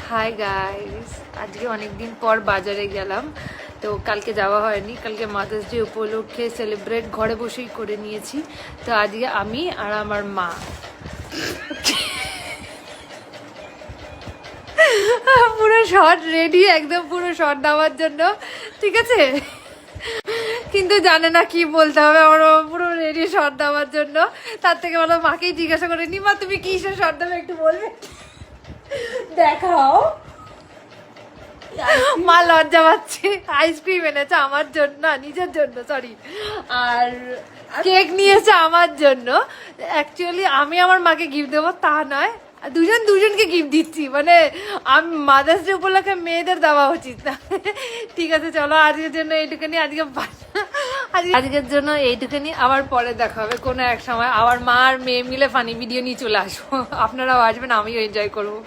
Hi guys, আজকে অনেকদিন পর বাজারে গেলাম। তো কালকে যাওয়া হয়নি, কালকে মাদার্স ডে উপলক্ষে সেলিব্রেট ঘরে বসেই করে নিয়েছি। তো আজকে আমি আর আমার মা পুরো শর্ট রেডি, একদম পুরো শর্ট দেওয়ার জন্য, ঠিক আছে? কিন্তু জানে না কি বলতে হবে আমার, পুরো রেডি শর্ট দেওয়ার জন্য। তার থেকে বলো মাকেই জিজ্ঞাসা করে নি, মা তুমি কিসের শর্ট দেবে একটু বলবে? দেখাও। মা লজ্জা পাচ্ছে। আইসক্রিম এনেছে আমার জন্য, না নিজের জন্য, সরি। আর কেক নিয়েছে আমার জন্য। অ্যাকচুয়ালি আমি আমার মাকে গিফট দেবো তা নয়, দুজনকে গিফট দিচ্ছি, মানে আমি মাদার্স ডে উপলক্ষে মেয়েদের দেওয়া উচিত না। ঠিক আছে, চলো আজকের জন্য এইটুখানি। আজকের জন্য এইটুখানি, আবার পরে দেখা হবে কোনো এক সময়। আবার মা আর মেয়ে মিলে ফানি ভিডিও নিয়ে চলে আসবো, আপনারাও আসবেন, আমিও এনজয় করবো।